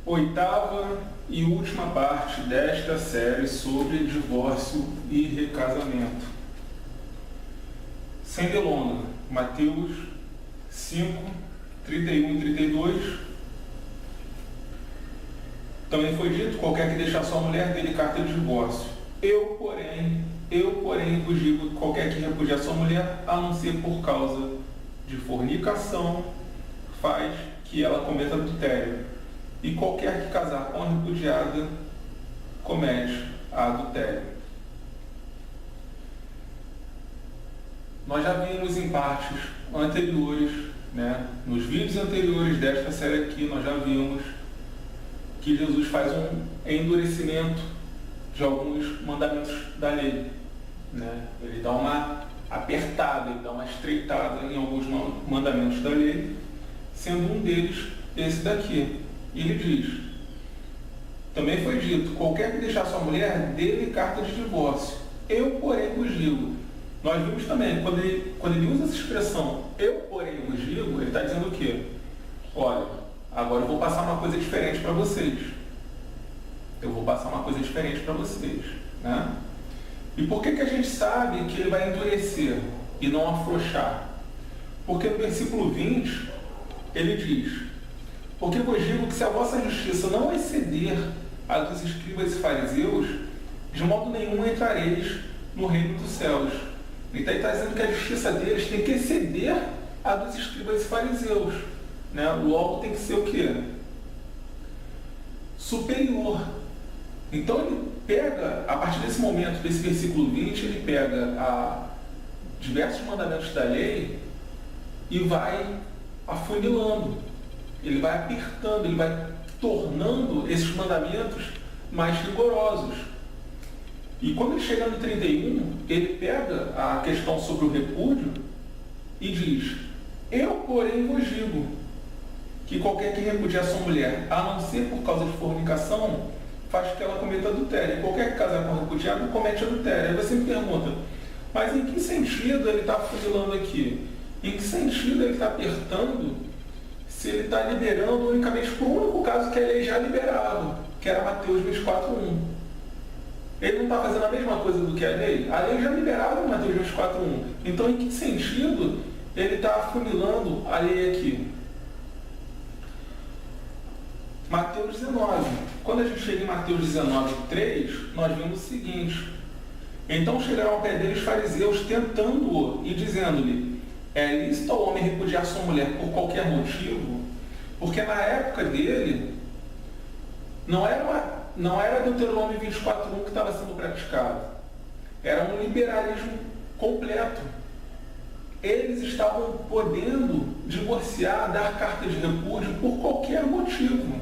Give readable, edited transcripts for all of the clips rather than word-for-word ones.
Oitava e última parte desta série sobre divórcio e recasamento. Sem delonga, Mateus 5, 31 e 32. Também foi dito: qualquer que deixar sua mulher, dê-lhe carta de divórcio. Eu, porém, vos digo: qualquer que repudiar sua mulher, a não ser por causa de fornicação, faz que ela cometa adultério. E qualquer que casar com a repudiada, comete adultério. Nós já vimos em partes anteriores, nos vídeos anteriores desta série aqui, nós já vimos que Jesus faz um endurecimento de alguns mandamentos da lei. Ele dá uma apertada, ele dá uma estreitada em alguns mandamentos da lei, sendo um deles esse daqui. E ele diz: também foi dito, qualquer que deixar sua mulher, dê-lhe carta de divórcio. Eu, porém, vos digo. Nós vimos também, quando ele usa essa expressão, eu, porém, vos digo, ele está dizendo o quê? Olha, agora eu vou passar uma coisa diferente para vocês. Eu vou passar uma coisa diferente para vocês. E por que a gente sabe que ele vai endurecer e não afrouxar? Porque no versículo 20, ele diz: porque vos digo que se a vossa justiça não exceder a dos escribas e fariseus, de modo nenhum entrareis no reino dos céus. Então ele está dizendo que a justiça deles tem que exceder a dos escribas e fariseus. Logo tem que ser o quê? Superior. Então ele pega, a partir desse momento, desse versículo 20, ele pega diversos mandamentos da lei e vai afunilando. Ele vai apertando, ele vai tornando esses mandamentos mais rigorosos. E quando ele chega no 31, ele pega a questão sobre o repúdio e diz: eu, porém, vos digo que qualquer que repudiar sua mulher, a não ser por causa de fornicação, faz que ela cometa adultério. E qualquer que casar com a repudiada, comete adultério. Aí você me pergunta: mas em que sentido ele está afunilando aqui? Em que sentido ele está apertando, se ele está liberando unicamente por um único caso que a lei já liberava, que era Mateus 24:1. Ele não está fazendo a mesma coisa do que a lei? A lei já liberava em Mateus 24:1. Então, em que sentido ele está afunilando a lei aqui? Mateus 19. Quando a gente chega em Mateus 19:3, nós vemos o seguinte: então chegaram ao pé dele os fariseus, tentando-o e dizendo-lhe: é lícito ao homem repudiar sua mulher por qualquer motivo? Porque na época dele, não era Deuteronômio 24:1 que estava sendo praticado. Era um liberalismo completo. Eles estavam podendo divorciar, dar carta de repúdio por qualquer motivo.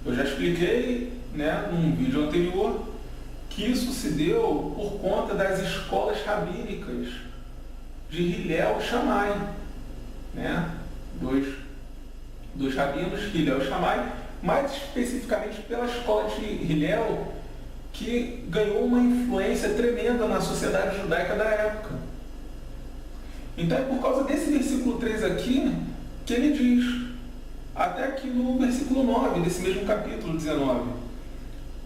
Eu já expliquei, num vídeo anterior, que isso se deu por conta das escolas rabínicas de Hillel e Shammai, dos rabinos Hillel e Shammai, mais especificamente pela escola de Hillel, que ganhou uma influência tremenda na sociedade judaica da época. Então é por causa desse versículo 3 aqui que ele diz, até aqui no versículo 9 desse mesmo capítulo 19,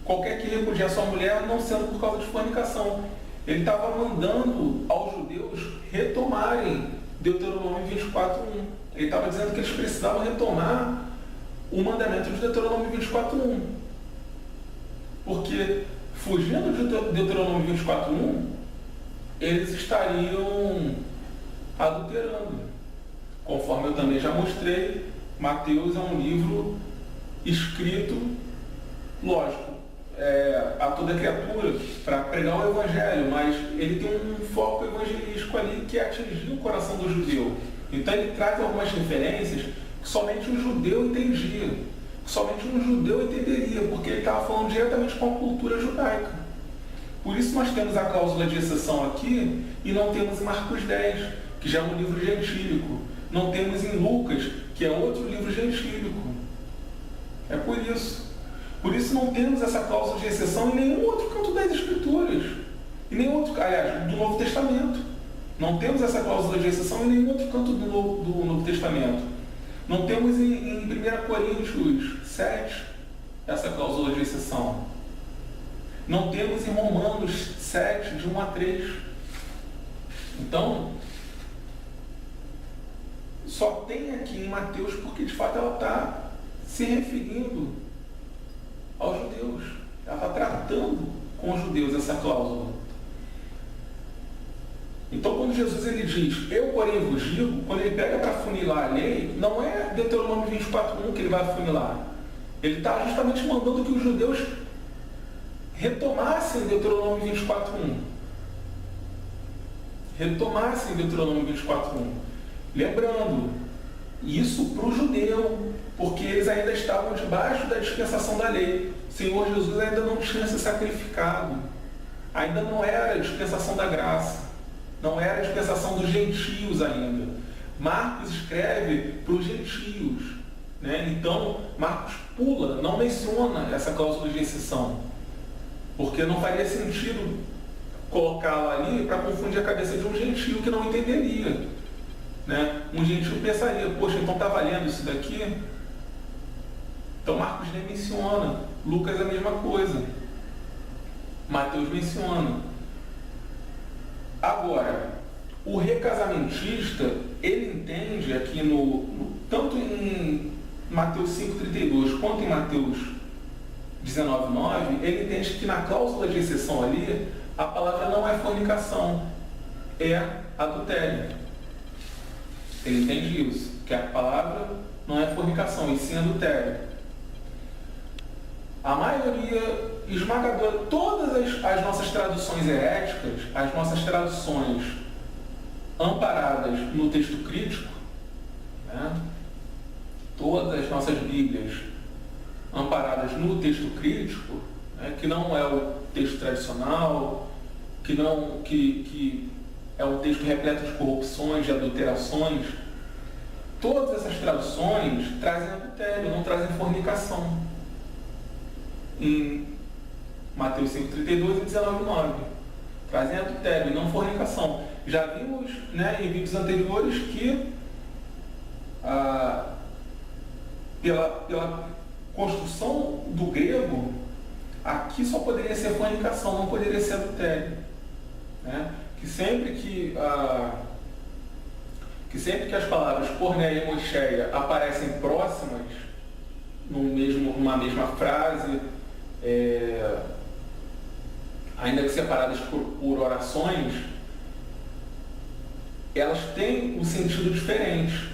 qualquer que repudiar sua mulher, não sendo por causa de fornicação. Ele estava mandando aos judeus retomarem Deuteronômio 24:1. Ele estava dizendo que eles precisavam retomar o mandamento de Deuteronômio 24:1. Porque, fugindo de Deuteronômio 24:1, eles estariam adulterando. Conforme eu também já mostrei, Mateus é um livro escrito, lógico, a toda criatura para pregar o Evangelho, mas ele tem um foco evangelístico ali que é atingir o coração do judeu. Então ele traz algumas referências que somente um judeu entendia, que somente um judeu entenderia, porque ele estava falando diretamente com a cultura judaica. Por isso nós temos a cláusula de exceção aqui e não temos em Marcos 10, que já é um livro gentílico. Não temos em Lucas, que é outro livro gentílico. É por isso. Por isso não temos essa cláusula de exceção em nenhum outro canto das Escrituras. Em nenhum outro, aliás, do Novo Testamento. Não temos essa cláusula de exceção em nenhum outro canto do Novo Testamento. Não temos em 1 Coríntios 7 essa cláusula de exceção. Não temos em Romanos 7, de 1 a 3. Então, só tem aqui em Mateus porque de fato ela está se referindo aos judeus. Ela está tratando com os judeus essa cláusula. Então, quando Jesus ele diz, eu porém vos digo, quando ele pega para funilar a lei, não é Deuteronômio 24:1 que ele vai funilar. Ele está justamente mandando que os judeus retomassem Deuteronômio 24:1. Retomassem Deuteronômio 24:1. Lembrando, isso para o judeu, porque eles ainda estavam debaixo da dispensação da lei. O Senhor Jesus ainda não tinha se sacrificado. Ainda não era a dispensação da graça. Não era a dispensação dos gentios ainda. Marcos escreve para os gentios, né? Então, Marcos pula, não menciona essa cláusula de exceção. Porque não faria sentido colocá-la ali para confundir a cabeça de um gentio que não entenderia. Né? Um gentio pensaria, poxa, então está valendo isso daqui? Então Marcos nem menciona. Lucas é a mesma coisa. Mateus menciona. Agora, o recasamentista, ele entende aqui tanto em Mateus 5,32 quanto em Mateus 19,9, ele entende que na cláusula de exceção ali, a palavra não é fornicação, é adultério. Ele entende isso, que a palavra não é fornicação, e sim adultério. A maioria esmagadora, todas as nossas traduções heréticas, as nossas traduções amparadas no texto crítico, né? Todas as nossas Bíblias amparadas no texto crítico, né? Que não é o texto tradicional, que é um texto repleto de corrupções, de adulterações, todas essas traduções trazem adultério, não trazem fornicação. Em Mateus 5,32 e 19,9. Trazem adultério e não fornicação. Já vimos, né, em vídeos anteriores que pela construção do grego, aqui só poderia ser fornicação, não poderia ser adultério. Né? Que sempre que as palavras porneia e moscheia aparecem próximas, numa mesma frase, ainda que separadas por orações, elas têm um sentido diferente.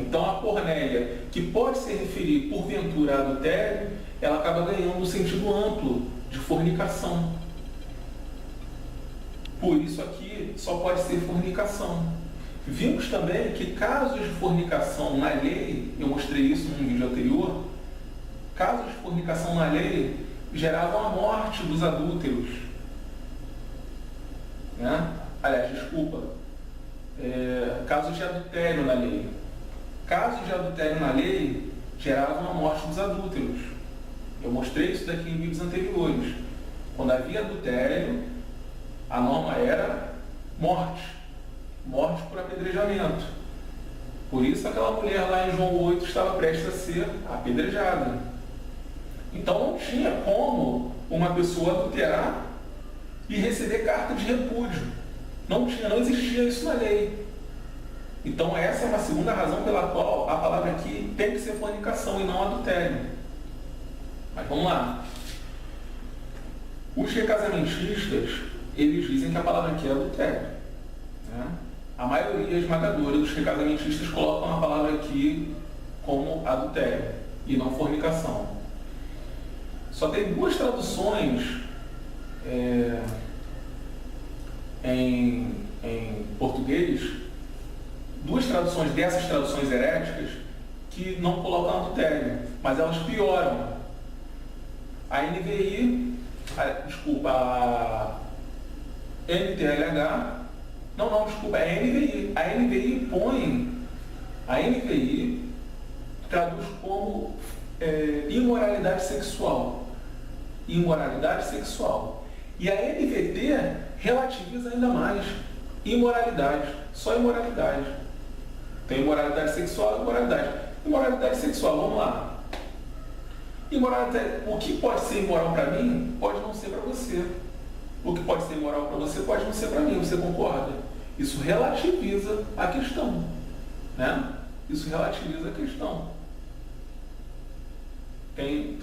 Então a porneia, que pode se referir porventura a adultério, ela acaba ganhando um sentido amplo de fornicação. Por isso aqui só pode ser fornicação. Vimos também que casos de fornicação na lei, eu mostrei isso num vídeo anterior, casos de fornicação na lei geravam a morte dos adúlteros. Né? Aliás, desculpa, casos de adultério na lei. Casos de adultério na lei geravam a morte dos adúlteros. Eu mostrei isso daqui em vídeos anteriores. Quando havia adultério, a norma era morte. Morte por apedrejamento. Por isso aquela mulher lá em João 8 estava prestes a ser apedrejada. Então não tinha como uma pessoa adulterar e receber carta de repúdio. Não existia isso na lei. Então essa é uma segunda razão pela qual a palavra aqui tem que ser fornicação e não adultério. Mas vamos lá. Os recasamentistas, eles dizem que a palavra aqui é adultério. Né? A maioria esmagadora dos recasamentistas colocam a palavra aqui como adultério e não fornicação. Só tem duas traduções em português, duas traduções dessas traduções heréticas que não colocam adultério, mas elas pioram. A NVI, a NTLH, a NVI. A NVI traduz como imoralidade sexual. Imoralidade sexual. E a NVT relativiza ainda mais. Imoralidade. Só imoralidade. Tem imoralidade sexual e imoralidade. Imoralidade sexual, vamos lá. Imoralidade, o que pode ser imoral para mim, pode não ser para você. O que pode ser imoral para você, pode não ser para mim. Você concorda? Isso relativiza a questão. Né? Isso relativiza a questão. Tem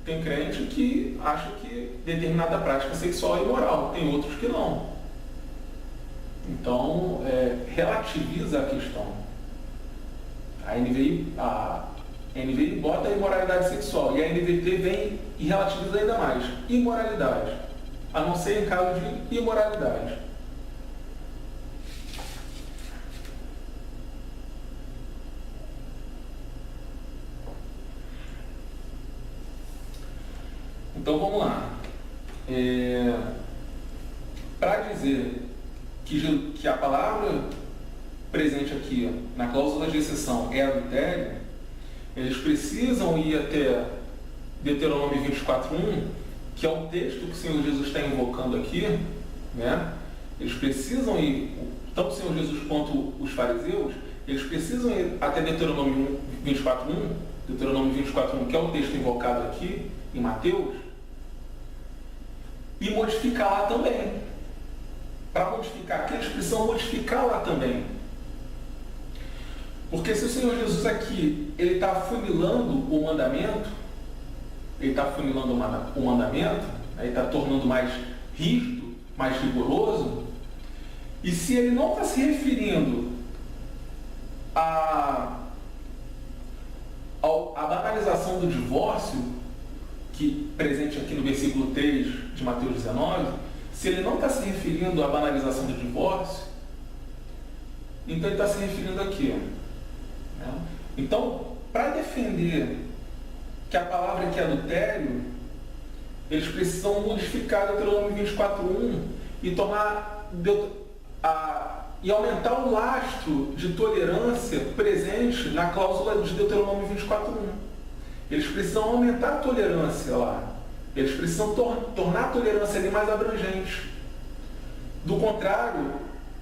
crente que acha que determinada prática sexual é imoral. Tem outros que não. Então, relativiza a questão. A NVI bota a imoralidade sexual e a NVT vem e relativiza ainda mais. Imoralidade. A não ser em caso de imoralidade. Então vamos lá. Para dizer que a palavra presente aqui na cláusula de exceção é adultério, eles precisam ir até Deuteronômio 24:1, que é o texto que o Senhor Jesus está invocando aqui, né? Eles precisam ir, tanto o Senhor Jesus quanto os fariseus, eles precisam ir até Deuteronômio 24:1, que é o texto invocado aqui em Mateus, e modificar lá também. Para modificar aqui, eles precisam modificar lá também. Porque se o Senhor Jesus aqui, ele está afunilando o mandamento, ele está tornando mais rígido, mais rigoroso, e se ele não está se referindo à banalização do divórcio, que presente aqui no versículo 3 de Mateus 19, se ele não está se referindo à banalização do divórcio, então ele está se referindo aqui. Né? Então, para defender que a palavra aqui é adultério, eles precisam modificar Deuteronômio 24:1 e aumentar o lastro de tolerância presente na cláusula de Deuteronômio 24:1. Eles precisam aumentar a tolerância lá. Eles precisam tornar a tolerância ali mais abrangente. Do contrário,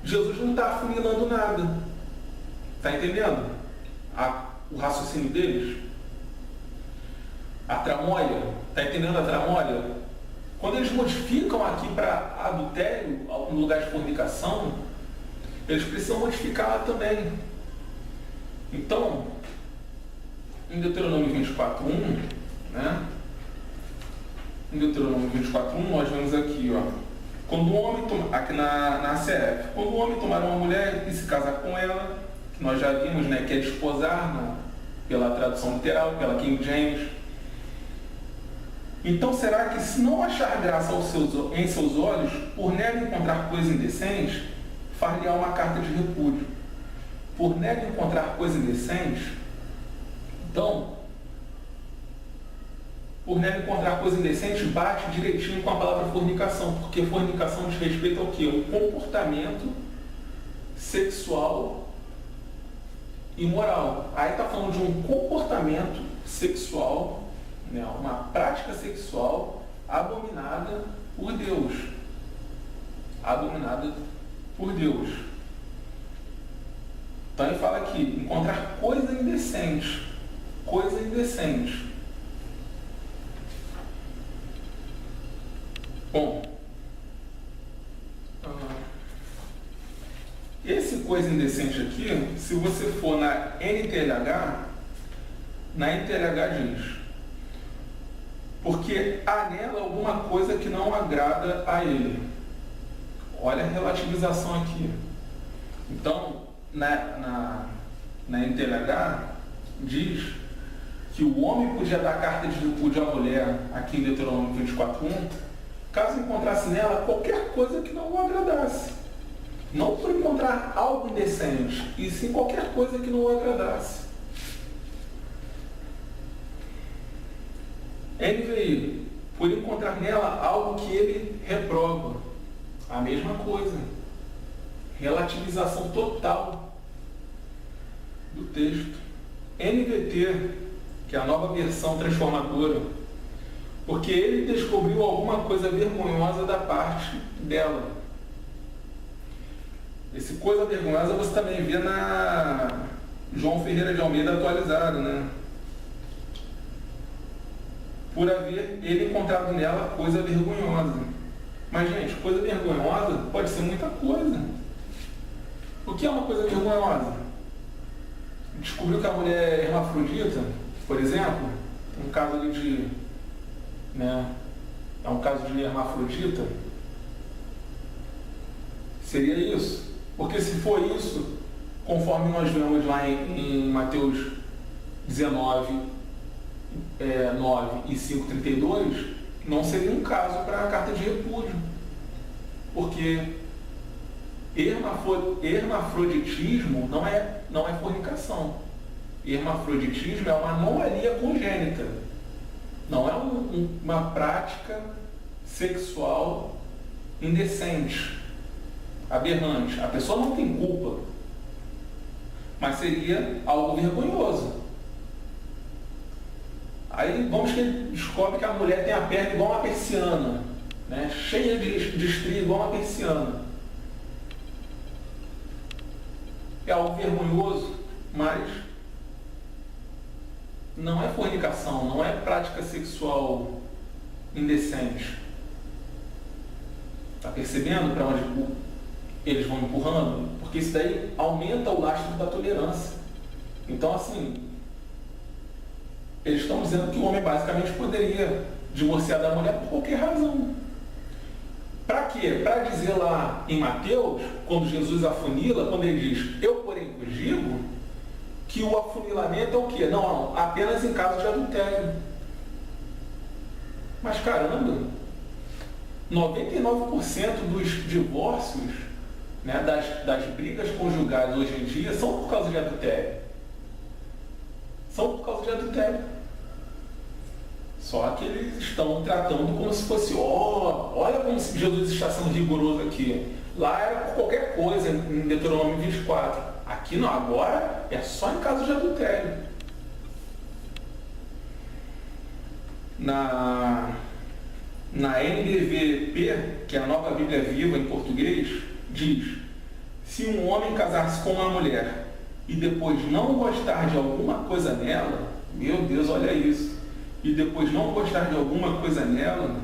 Jesus não está afunilando nada. Está entendendo o raciocínio deles? A tramóia. Está entendendo a tramóia? Quando eles modificam aqui para adultério, no lugar de fornicação, eles precisam modificar lá também. Então, em Deuteronômio 24:1, né? Em Deuteronômio 24:1, nós vemos aqui, ó, quando o homem aqui na CF, quando o homem tomar uma mulher e se casar com ela, que nós já vimos, né, que é desposar, pela tradução literal, pela King James. Então será que, se não achar graça em seus olhos, por nela encontrar coisa indecente, far-lhe-á uma carta de repúdio? Por nela encontrar coisa indecente, então, por nela encontrar coisa indecente, bate direitinho com a palavra fornicação, porque fornicação diz respeito ao quê? Um comportamento sexual imoral. Aí está falando de um comportamento sexual, né, uma prática sexual abominada por Deus. Abominada por Deus. Então ele fala aqui, encontrar coisa indecente. Coisa indecente. Bom, esse coisa indecente aqui, se você for na NTLH diz, porque há nela alguma coisa que não agrada a ele. Olha a relativização aqui. Então, na NTLH diz que o homem podia dar carta de repúdio à mulher, aqui em Deuteronômio 24:1, caso encontrasse nela qualquer coisa que não o agradasse. Não por encontrar algo indecente, e sim qualquer coisa que não o agradasse. NVI, por encontrar nela algo que ele reprova. A mesma coisa. Relativização total do texto. NVT, que é a nova versão transformadora, porque ele descobriu alguma coisa vergonhosa da parte dela. Esse coisa vergonhosa você também vê na João Ferreira de Almeida atualizado, né? Por haver ele encontrado nela coisa vergonhosa. Mas, gente, coisa vergonhosa pode ser muita coisa. O que é uma coisa vergonhosa? Descobriu que a mulher é hermafrodita, por exemplo, um caso ali de, né, é um caso de hermafrodita, seria isso. Porque se for isso, conforme nós vemos lá em Mateus 19, 9 e 5,32, não seria um caso para a carta de repúdio. Porque hermafroditismo não é fornicação. Hermafroditismo é uma anomalia congênita. Não é uma prática sexual indecente, aberrante. A pessoa não tem culpa, mas seria algo vergonhoso. Aí vamos que ele descobre que a mulher tem a perna igual uma persiana, né? Cheia de estria igual uma persiana. É algo vergonhoso, mas não é fornicação, não é prática sexual indecente. Está percebendo para onde eles vão empurrando? Porque isso daí aumenta o lastro da tolerância. Então, assim, eles estão dizendo que o homem basicamente poderia divorciar da mulher por qualquer razão. Para quê? Para dizer lá em Mateus, quando Jesus afunila, quando ele diz, eu porém vos digo, que o afunilamento é o quê? Não, apenas em caso de adultério. Mas caramba, 99% dos divórcios, né, das brigas conjugais hoje em dia são por causa de adultério. São por causa de adultério. Só que eles estão tratando como se fosse, olha como Jesus está sendo rigoroso aqui. Lá era por qualquer coisa, em Deuteronômio 24. Aqui não, agora é só em caso de adultério. Na NBVP, que é a Nova Bíblia Viva em português, diz: se um homem casar-se com uma mulher e depois não gostar de alguma coisa nela, meu Deus, olha isso, e depois não gostar de alguma coisa nela,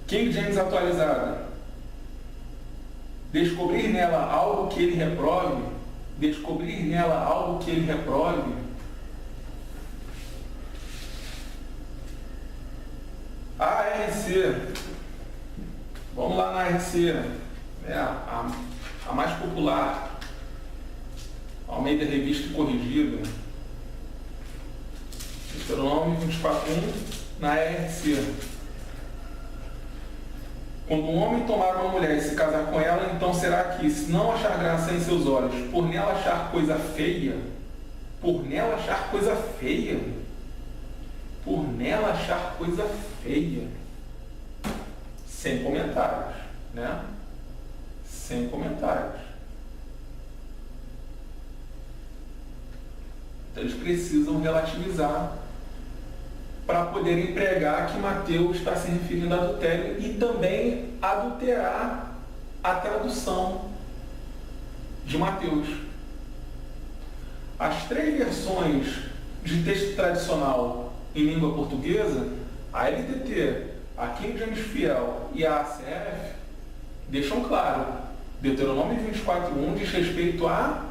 King James atualizada, descobrir nela algo que ele reprove, a ARC, vamos lá na ARC, né, a mais popular, Almeida Revista e Corrigida, Deuteronômio 24:1, na ARC. Quando um homem tomar uma mulher e se casar com ela, então será que, se não achar graça em seus olhos, por nela achar coisa feia, sem comentários, né? Sem comentários. Então eles precisam relativizar para poderem pregar que Mateus está se referindo a adultério e também adulterar a tradução de Mateus. As três versões de texto tradicional em língua portuguesa, a LTT, a King James Fiel e a ACF, deixam claro, Deuteronômio 24:1 diz respeito a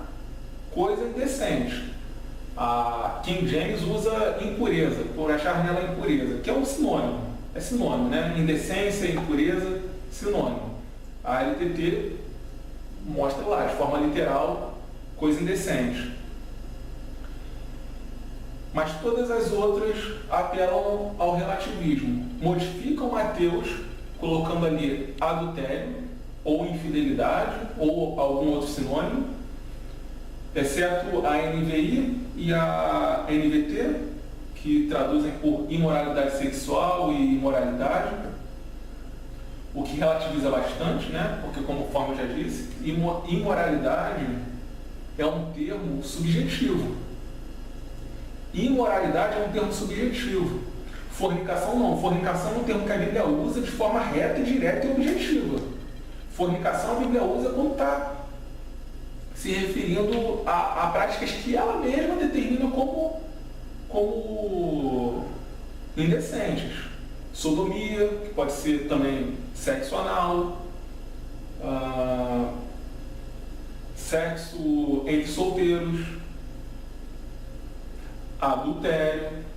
coisa indecente. A King James usa impureza, por achar nela impureza, que é um sinônimo. É sinônimo, né? Indecência e impureza, sinônimo. A LTT mostra lá, de forma literal, coisa indecente. Mas todas as outras apelam ao relativismo. Modificam Mateus, colocando ali adultério, ou infidelidade, ou algum outro sinônimo, exceto a NVI e a NVT, que traduzem por imoralidade sexual e imoralidade, o que relativiza bastante, né? Porque, conforme eu já disse, imoralidade é um termo subjetivo. Imoralidade é um termo subjetivo. Fornicação não. Fornicação é um termo que a Bíblia usa de forma reta, direta e objetiva. Fornicação a Bíblia usa quando está se referindo a práticas que ela mesma determina como indecentes. Sodomia, que pode ser também sexo anal, sexo entre solteiros, adultério.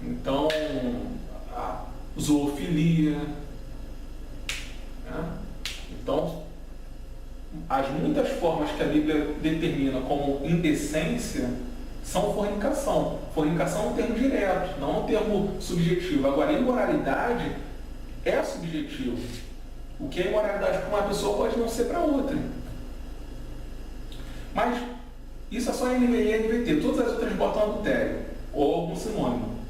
Então, a zoofilia. Né? Então, as muitas formas que a Bíblia determina como indecência são fornicação. Fornicação é um termo direto, não é um termo subjetivo. Agora, imoralidade é subjetivo. O que é imoralidade para uma pessoa pode não ser para outra. Mas isso é só NVI e NVT. Todas as outras botam adultério ou algum sinônimo.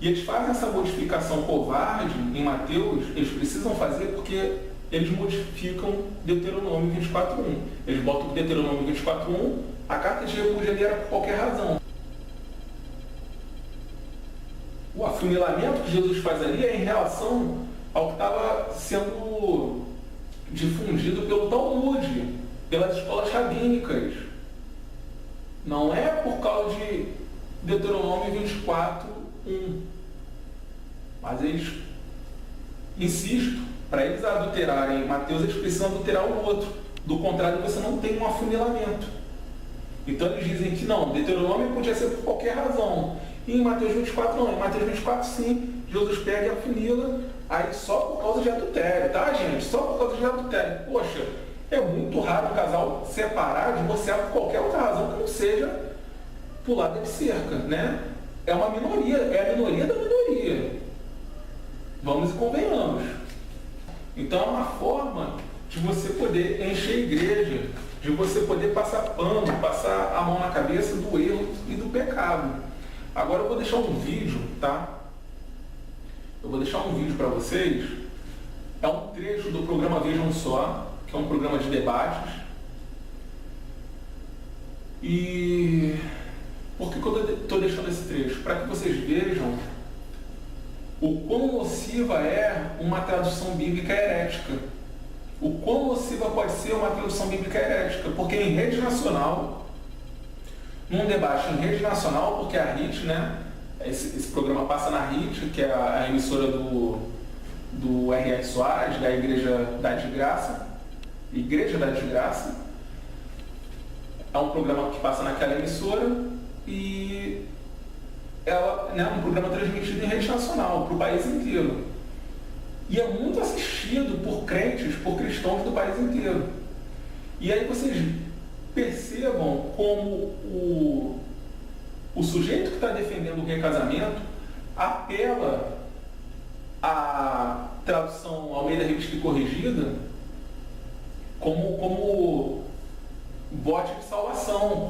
E eles fazem essa modificação covarde em Mateus, eles precisam fazer porque eles modificam Deuteronômio 24:1. Eles botam Deuteronômio 24:1, a carta de repúdio ali era por qualquer razão. O afunilamento que Jesus faz ali é em relação ao que estava sendo difundido pelo Talmud, pelas escolas rabínicas. Não é por causa de Deuteronômio 24:1. Mas eles, insisto, para eles adulterarem Mateus, eles precisam adulterar o outro. Do contrário, você não tem um afunilamento. Então eles dizem que não, Deuteronômio podia ser por qualquer razão. E em Mateus 24 não. Em Mateus 24 sim, Jesus pega e afunila, aí só por causa de adultério, tá, gente? Só por causa de adultério. Poxa, é muito raro um casal separar, divorciar por qualquer outra razão que não seja pular de cerca, né? É uma minoria, é a minoria da minoria. Vamos e convenhamos. Então é uma forma de você poder encher a igreja, de você poder passar pano, passar a mão na cabeça do erro e do pecado. Agora eu vou deixar um vídeo, tá? Eu vou deixar um vídeo para vocês. É um trecho do programa Vejam Só, que é um programa de debates. E por que eu estou deixando esse trecho? Para que vocês vejam o quão nociva é uma tradução bíblica herética. O quão nociva pode ser uma tradução bíblica herética. Porque em rede nacional, num debate em rede nacional, porque a RIT, né, esse programa passa na RIT, que é a emissora do R.R. Soares, da Igreja da Desgraça. Igreja da Desgraça. É um programa que passa naquela emissora e ela, né, um programa transmitido em rede nacional, para o país inteiro. E é muito assistido por crentes, por cristãos do país inteiro. E aí vocês percebam como o sujeito que está defendendo o recasamento apela à tradução Almeida Revista e Corrigida como bote de salvação,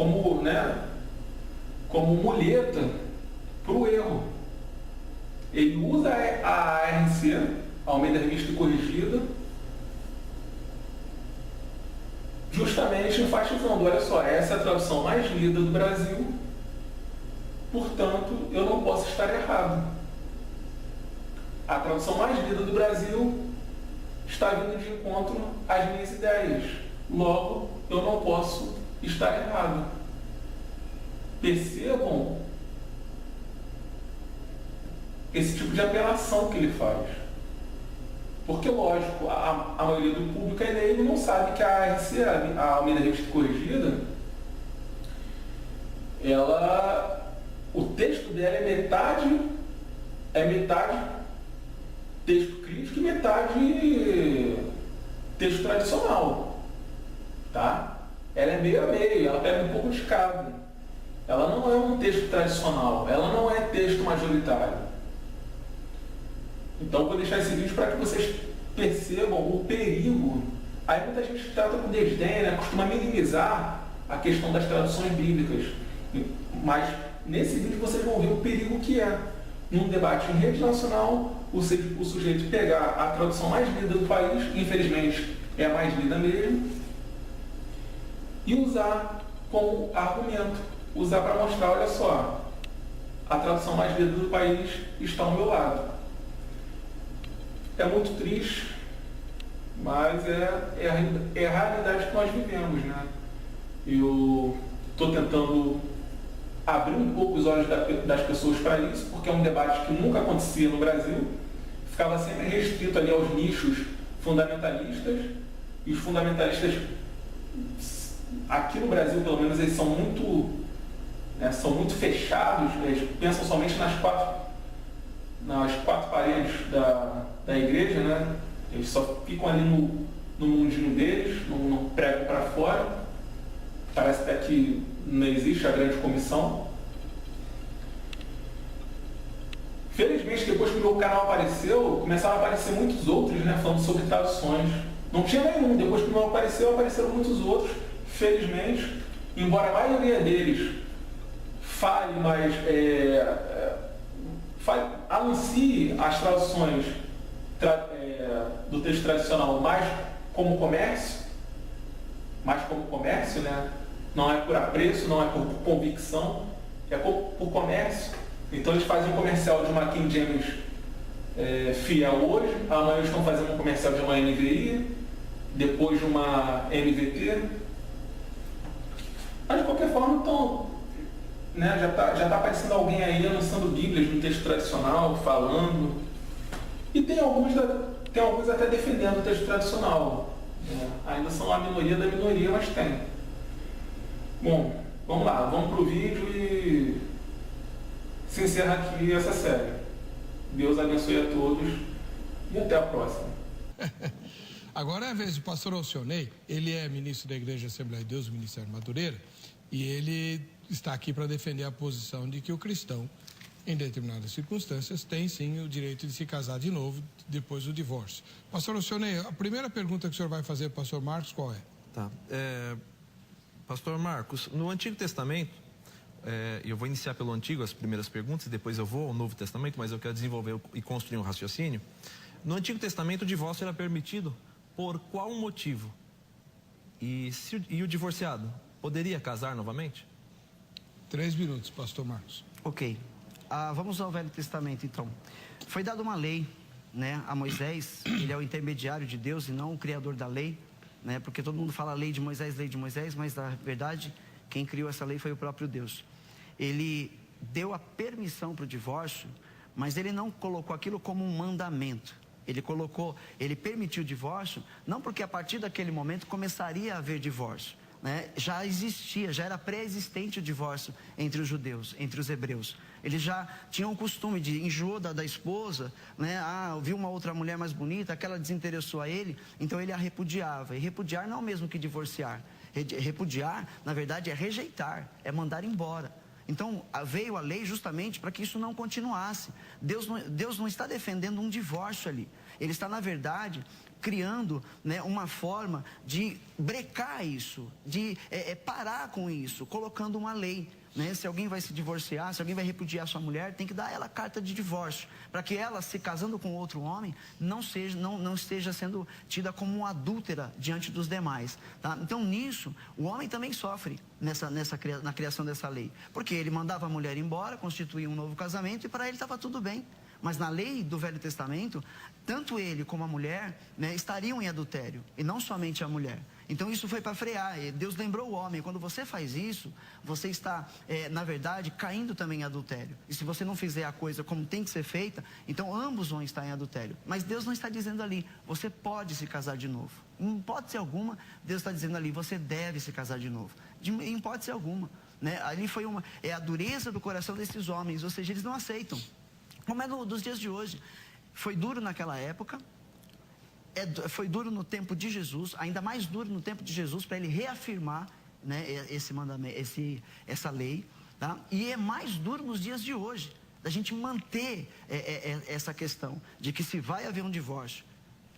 como muleta para o erro. Ele usa a ARC, Almeida Revista e Corrigida, justamente enfatizando, olha só, essa é a tradução mais lida do Brasil, portanto, eu não posso estar errado. A tradução mais lida do Brasil está vindo de encontro às minhas ideias. Logo, eu não posso estar errado. Percebam esse tipo de apelação que ele faz. Porque, lógico, a maioria do público é leigo e não sabe que a ARC, a Almeida Revista Corrigida, o texto dela é metade texto crítico e metade texto tradicional. Tá? Ela é meio a meio, ela pega um pouco de cada. Ela não é um texto tradicional, ela não é texto majoritário. Então, vou deixar esse vídeo para que vocês percebam o perigo. Aí muita gente trata com desdém, né? Costuma minimizar a questão das traduções bíblicas. Mas nesse vídeo vocês vão ver o perigo que é, num debate em rede nacional, o sujeito pegar a tradução mais lida do país, infelizmente é a mais lida mesmo, e usar como argumento, usar para mostrar, olha só, a tradução mais lida do país está ao meu lado. É muito triste, mas é a realidade que nós vivemos, né? Eu estou tentando abrir um pouco os olhos das pessoas para isso, porque é um debate que nunca acontecia no Brasil, ficava sempre restrito ali aos nichos fundamentalistas, e os fundamentalistas aqui no Brasil, pelo menos, eles são muito fechados, eles pensam somente nas quatro paredes da igreja, né? Eles só ficam ali no mundinho deles, não pregam para fora. Parece até que não existe a grande comissão. Felizmente, depois que o meu canal apareceu, começaram a aparecer muitos outros, né, falando sobre traduções. Não tinha nenhum. Depois que o meu apareceu, apareceram muitos outros. Felizmente, embora a maioria deles fale mais, anuncie as traduções do texto tradicional mais como comércio, né? Não é por apreço, não é por convicção, é por comércio. Então eles fazem um comercial de uma King James fiel hoje, amanhã eles estão fazendo um comercial de uma NVI, depois de uma NVT. Mas de qualquer forma, então, né, já tá aparecendo alguém aí anunciando Bíblias no texto tradicional, falando. E tem alguns até defendendo o texto tradicional. Ainda são a minoria da minoria, mas tem. Bom, vamos lá, vamos para o vídeo e se encerra aqui essa série. Deus abençoe a todos e até a próxima. Agora é a vez do pastor Alcionei. Ele é ministro da Igreja Assembleia de Deus, do Ministério Madureira, e ele está aqui para defender a posição de que o cristão, em determinadas circunstâncias, tem sim o direito de se casar de novo depois do divórcio. Pastor Alcionei, a primeira pergunta que o senhor vai fazer para o pastor Marcos, qual é? Tá. Pastor Marcos, no Antigo Testamento, eu vou iniciar pelo Antigo, as primeiras perguntas, depois eu vou ao Novo Testamento, mas eu quero desenvolver e construir um raciocínio. No Antigo Testamento, o divórcio era permitido por qual motivo? E o divorciado poderia casar novamente? 3 minutos, pastor Marcos. Ok. Vamos ao Velho Testamento, então. Foi dada uma lei, né, a Moisés. Ele é o intermediário de Deus e não o criador da lei, né, porque todo mundo fala lei de Moisés, mas na verdade quem criou essa lei foi o próprio Deus. Ele deu a permissão para o divórcio, mas ele não colocou aquilo como um mandamento. Ele permitiu o divórcio, não porque a partir daquele momento começaria a haver divórcio, né? Já existia, já era pré-existente o divórcio entre os judeus, entre os hebreus. Eles já tinham o costume de, enjoou da esposa, né? Viu uma outra mulher mais bonita, aquela desinteressou a ele, então ele a repudiava. E repudiar não é o mesmo que divorciar. Repudiar, na verdade, é rejeitar, é mandar embora. Então, veio a lei justamente para que isso não continuasse. Deus não está defendendo um divórcio ali. Ele está, na verdade, criando, né, uma forma de brecar isso, de parar com isso, colocando uma lei. Né? Se alguém vai se divorciar, se alguém vai repudiar sua mulher, tem que dar a ela a carta de divórcio, para que ela, se casando com outro homem, não esteja sendo tida como uma adúltera diante dos demais. Tá? Então, nisso, o homem também sofre na criação dessa lei, porque ele mandava a mulher embora, constituía um novo casamento e para ele estava tudo bem. Mas na lei do Velho Testamento, tanto ele como a mulher, né, estariam em adultério, e não somente a mulher. Então isso foi para frear. Deus lembrou o homem: quando você faz isso, você está, na verdade, caindo também em adultério. E se você não fizer a coisa como tem que ser feita, então ambos vão estar em adultério. Mas Deus não está dizendo ali, você pode se casar de novo. Em hipótese alguma, Deus está dizendo ali, você deve se casar de novo. Em hipótese alguma. Né? Ali foi a dureza do coração desses homens, ou seja, eles não aceitam. Como é dos dias de hoje. Foi duro naquela época, foi duro no tempo de Jesus, ainda mais duro no tempo de Jesus, para ele reafirmar, né, esse mandamento, essa lei, tá? E é mais duro nos dias de hoje, da gente manter essa questão de que se vai haver um divórcio,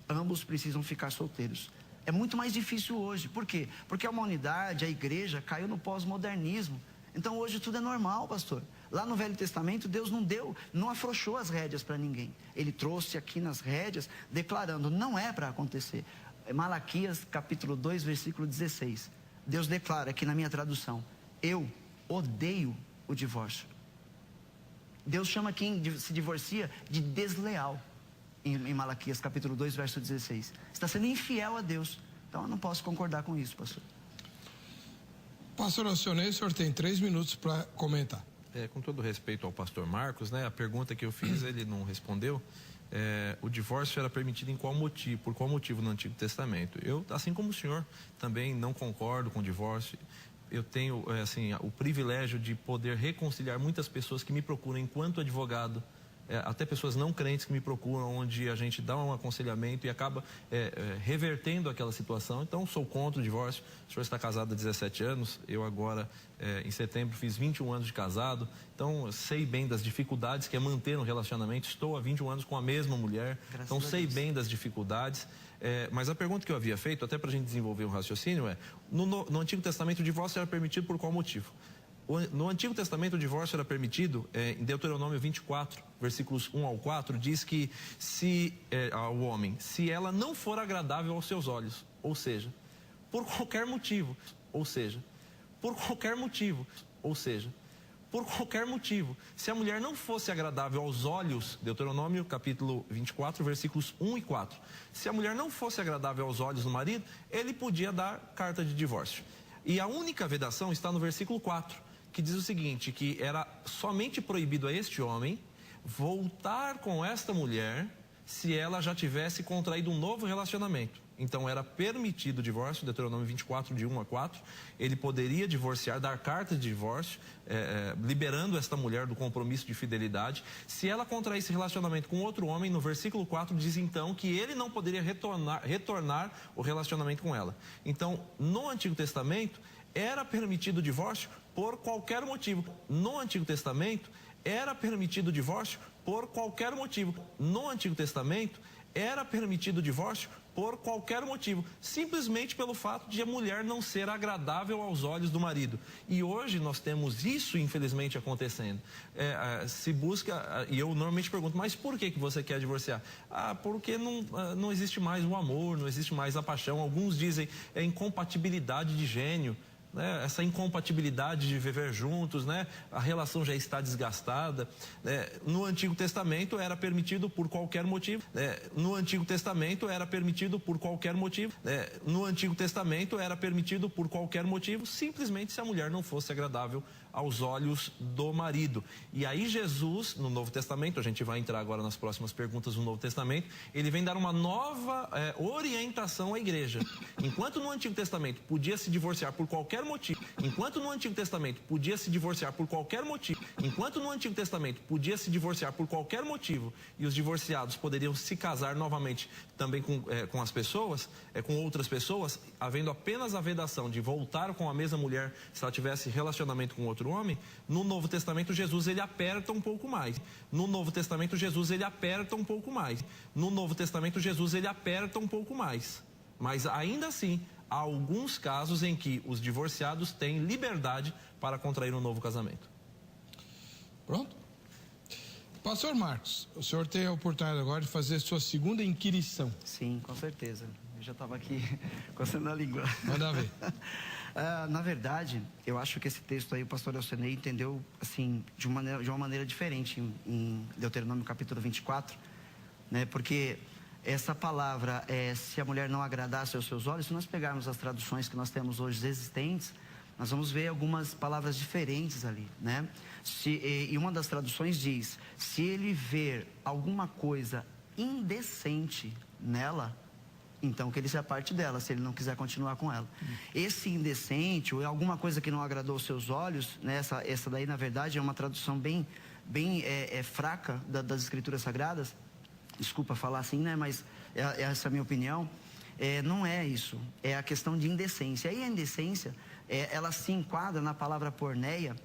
ambos precisam ficar solteiros. É muito mais difícil hoje. Por quê? Porque a humanidade, a igreja, caiu no pós-modernismo. Então hoje tudo é normal, pastor. Lá no Velho Testamento, Deus não afrouxou as rédeas para ninguém. Ele trouxe aqui nas rédeas, declarando, não é para acontecer. Malaquias, capítulo 2, versículo 16. Deus declara aqui na minha tradução: eu odeio o divórcio. Deus chama quem se divorcia de desleal, em Malaquias capítulo 2, verso 16. Está sendo infiel a Deus. Então eu não posso concordar com isso, pastor. Pastor Alcionei, o senhor tem 3 minutos para comentar. Com todo respeito ao pastor Marcos, né, a pergunta que eu fiz, ele não respondeu. O divórcio era permitido por qual motivo no Antigo Testamento? Eu, assim como o senhor, também não concordo com o divórcio. Eu tenho, o privilégio de poder reconciliar muitas pessoas que me procuram enquanto advogado, até pessoas não crentes que me procuram, onde a gente dá um aconselhamento e acaba revertendo aquela situação. Então, sou contra o divórcio. O senhor está casado há 17 anos, eu agora, em setembro, fiz 21 anos de casado. Então, sei bem das dificuldades que é manter um relacionamento. Estou há 21 anos com a mesma mulher, então sei bem das dificuldades. Mas a pergunta que eu havia feito, até para a gente desenvolver um raciocínio, no Antigo Testamento o divórcio era permitido por qual motivo? No Antigo Testamento o divórcio era permitido, em Deuteronômio 24, versículos 1 ao 4, diz que ao homem, se ela não for agradável aos seus olhos, ou seja, por qualquer motivo, se a mulher não fosse agradável aos olhos, Deuteronômio capítulo 24, versículos 1 e 4, se a mulher não fosse agradável aos olhos do marido, ele podia dar carta de divórcio. E a única vedação está no versículo 4, que diz o seguinte, que era somente proibido a este homem voltar com esta mulher se ela já tivesse contraído um novo relacionamento. Então era permitido o divórcio, Deuteronômio 24, de 1 a 4, ele poderia divorciar, dar carta de divórcio, liberando esta mulher do compromisso de fidelidade. Se ela contraísse relacionamento com outro homem, no versículo 4 diz então que ele não poderia retornar o relacionamento com ela. Então, no Antigo Testamento, era permitido o divórcio por qualquer motivo. No Antigo Testamento, era permitido o divórcio por qualquer motivo. No Antigo Testamento, era permitido o divórcio por qualquer motivo, simplesmente pelo fato de a mulher não ser agradável aos olhos do marido. E hoje nós temos isso, infelizmente, acontecendo. Se busca, e eu normalmente pergunto, mas por que você quer divorciar? Porque não existe mais o amor, não existe mais a paixão. Alguns dizem incompatibilidade de gênio. Essa incompatibilidade de viver juntos, a relação já está desgastada. No Antigo Testamento era permitido por qualquer motivo. No Antigo Testamento era permitido por qualquer motivo. No Antigo Testamento era permitido por qualquer motivo, simplesmente se a mulher não fosse agradável aos olhos do marido. E aí Jesus, no Novo Testamento, a gente vai entrar agora nas próximas perguntas do Novo Testamento, ele vem dar uma nova orientação à igreja. Enquanto no Antigo Testamento podia se divorciar por qualquer motivo, enquanto no Antigo Testamento podia se divorciar por qualquer motivo, enquanto no Antigo Testamento podia se divorciar por qualquer motivo, e os divorciados poderiam se casar novamente também com as pessoas, com outras pessoas, havendo apenas a vedação de voltar com a mesma mulher se ela tivesse relacionamento com outro homem, no Novo Testamento Jesus ele aperta um pouco mais. No Novo Testamento Jesus ele aperta um pouco mais. No Novo Testamento Jesus ele aperta um pouco mais. Mas ainda assim, há alguns casos em que os divorciados têm liberdade para contrair um novo casamento. Pronto? Pastor Marcos, o senhor tem a oportunidade agora de fazer sua segunda inquirição. Sim, com certeza. Eu já estava aqui coçando a língua. Manda ver. Na verdade, eu acho que esse texto aí o pastor Alcionei entendeu assim, de uma maneira diferente em Deuteronômio capítulo 24, porque essa palavra, se a mulher não agradasse aos seus olhos, se nós pegarmos as traduções que nós temos hoje existentes, nós vamos ver algumas palavras diferentes ali, e uma das traduções diz, se ele ver alguma coisa indecente nela, então que ele se aparte dela, se ele não quiser continuar com ela. Esse indecente, ou alguma coisa que não agradou aos seus olhos, essa daí na verdade é uma tradução bem fraca das Escrituras Sagradas, desculpa falar assim, mas essa é a minha opinião. Não é isso, é a questão de indecência. E a indecência, ela se enquadra na palavra porneia,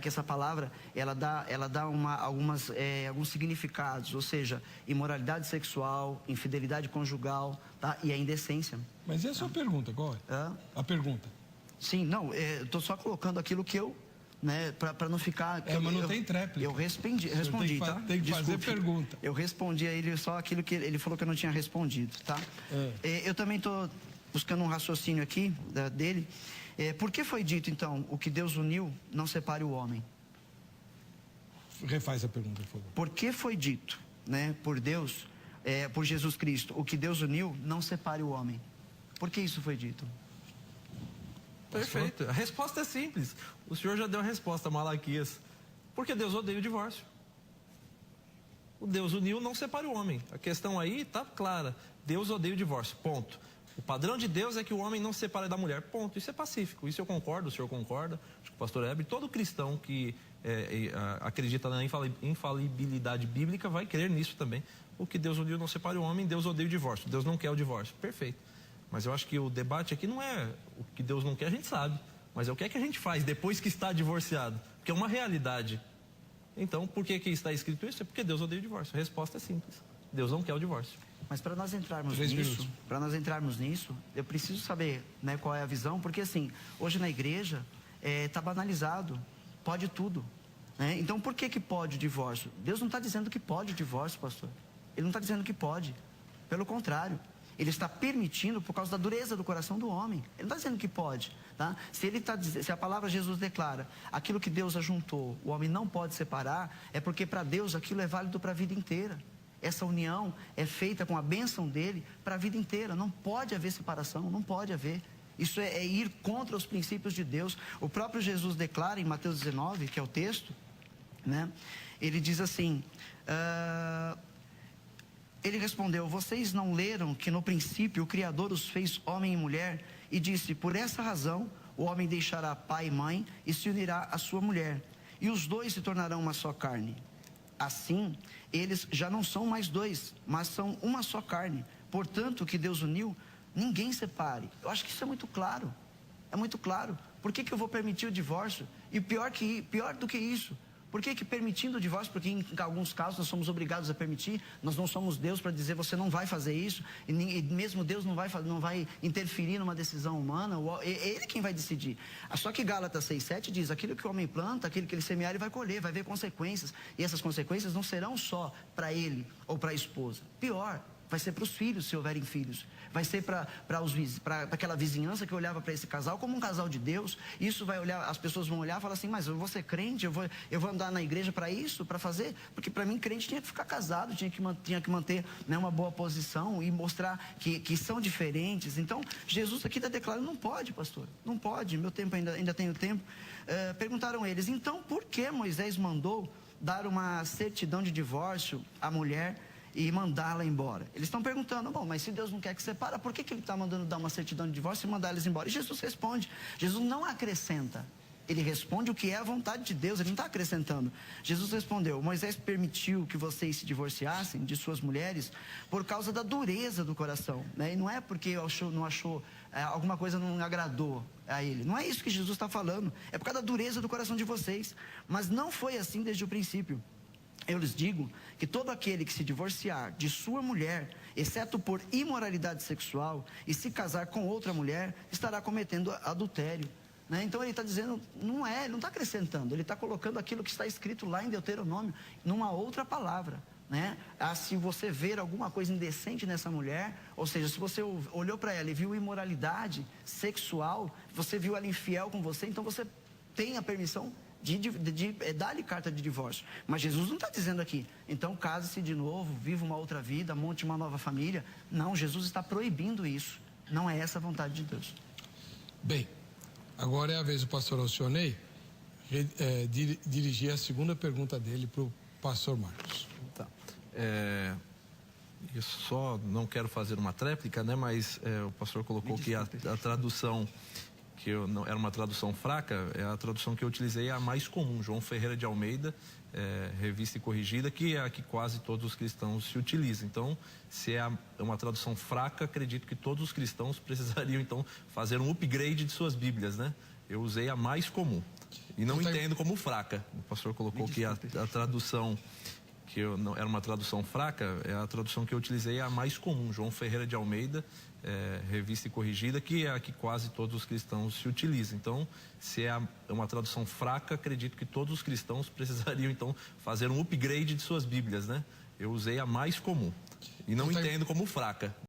que essa palavra, ela dá alguns significados, ou seja, imoralidade sexual, infidelidade conjugal, e a indecência. Mas e a sua pergunta, qual é? A pergunta. Sim, não, estou só colocando aquilo que eu, para não ficar... mas não tem tréplica. Eu respondi, tem que fazer pergunta. Eu respondi a ele só aquilo que ele falou que eu não tinha respondido, Eu também estou buscando um raciocínio aqui dele. Por que foi dito, então, o que Deus uniu, não separe o homem? refaz a pergunta, por favor. Por que foi dito, né, por Deus, por Jesus Cristo, o que Deus uniu, não separe o homem? Por que isso foi dito? Perfeito. A resposta é simples. O senhor já deu a resposta, Malaquias. Porque Deus odeia o divórcio. O Deus uniu, não separa o homem. A questão aí está clara. Deus odeia o divórcio, ponto. O padrão de Deus é que o homem não se separe da mulher, ponto. Isso é pacífico, isso eu concordo, o senhor concorda, acho que o pastor Heber, todo cristão que acredita na infalibilidade bíblica vai crer nisso também. O que Deus uniu não separe o homem, Deus odeia o divórcio, Deus não quer o divórcio, perfeito. Mas eu acho que o debate aqui não é o que Deus não quer, a gente sabe, mas é o que é que a gente faz depois que está divorciado, porque é uma realidade. Então, por que está escrito isso? É porque Deus odeia o divórcio. A resposta é simples, Deus não quer o divórcio. Mas para nós entrarmos nisso, eu preciso saber, né, qual é a visão, porque assim, hoje na igreja está banalizado, pode tudo, né? Então por que pode o divórcio? Deus não está dizendo que pode o divórcio, pastor. Ele não está dizendo que pode, pelo contrário, ele está permitindo por causa da dureza do coração do homem. Ele não está dizendo que pode, tá? Se a palavra Jesus declara, aquilo que Deus ajuntou, o homem não pode separar, é porque para Deus aquilo é válido para a vida inteira. Essa união é feita com a bênção dele para a vida inteira. Não pode haver separação, não pode haver. Isso é ir contra os princípios de Deus. O próprio Jesus declara em Mateus 19, que é o texto, né? Ele diz assim, ele respondeu, vocês não leram que no princípio o Criador os fez homem e mulher e disse, por essa razão o homem deixará pai e mãe e se unirá à sua mulher e os dois se tornarão uma só carne. Assim, eles já não são mais dois, mas são uma só carne. Portanto, o que Deus uniu, ninguém separe. Eu acho que isso é muito claro. É muito claro. Por que eu vou permitir o divórcio? E pior do que isso, por que permitindo o divórcio, porque em alguns casos nós somos obrigados a permitir, nós não somos Deus para dizer você não vai fazer isso, e mesmo Deus não vai interferir numa decisão humana, é Ele quem vai decidir. Só que Gálatas 6,7 diz, aquilo que o homem planta, aquilo que ele semear, ele vai colher, vai haver consequências, e essas consequências não serão só para ele ou para a esposa, pior, vai ser para os filhos, se houverem filhos, vai ser para aquela vizinhança que olhava para esse casal como um casal de Deus. Isso vai olhar, as pessoas vão olhar e falar assim, mas eu vou ser crente, eu vou andar na igreja para isso, para fazer, porque para mim crente tinha que ficar casado, tinha que manter, né, uma boa posição e mostrar que são diferentes. Então Jesus aqui está declarando, não pode, pastor, não pode, meu tempo ainda tenho tempo. Perguntaram eles, então por que Moisés mandou dar uma certidão de divórcio à mulher e mandá-la embora? Eles estão perguntando, bom, mas se Deus não quer que separa, por que ele está mandando dar uma certidão de divórcio e mandar eles embora? E Jesus responde, Jesus não acrescenta, ele responde o que é a vontade de Deus, ele não está acrescentando. Jesus respondeu, Moisés permitiu que vocês se divorciassem de suas mulheres por causa da dureza do coração, né? E não é porque não achou alguma coisa não agradou a ele, não é isso que Jesus está falando, é por causa da dureza do coração de vocês, mas não foi assim desde o princípio. Eu lhes digo que todo aquele que se divorciar de sua mulher, exceto por imoralidade sexual, e se casar com outra mulher, estará cometendo adultério, né? Então ele está dizendo, ele não está acrescentando, ele está colocando aquilo que está escrito lá em Deuteronômio, numa outra palavra, né? Se você ver alguma coisa indecente nessa mulher, ou seja, se você olhou para ela e viu imoralidade sexual, você viu ela infiel com você, então você tem a permissão de dar-lhe carta de divórcio. Mas Jesus não está dizendo aqui, então case-se de novo, viva uma outra vida, monte uma nova família. Não, Jesus está proibindo isso. Não é essa a vontade de Deus. Bem, agora é a vez do pastor Alcionei dirigir a segunda pergunta dele para o pastor Marcos. Tá. Eu só não quero fazer uma tréplica, né? Mas o pastor colocou que a tradução que era uma tradução fraca, é a tradução que eu utilizei, a mais comum, João Ferreira de Almeida, revista e corrigida, que é a que quase todos os cristãos se utilizam. Então, se é uma tradução fraca, acredito que todos os cristãos precisariam, então, fazer um upgrade de suas Bíblias, né? Eu usei a mais comum, e não entendo como fraca. O pastor colocou que a tradução que era uma tradução fraca, é a tradução que eu utilizei, a mais comum, João Ferreira de Almeida, revista e corrigida, que é a que quase todos os cristãos se utilizam. Então, se é uma tradução fraca, acredito que todos os cristãos precisariam, então, fazer um upgrade de suas Bíblias, né? Eu usei a mais comum, e não entendo como fraca.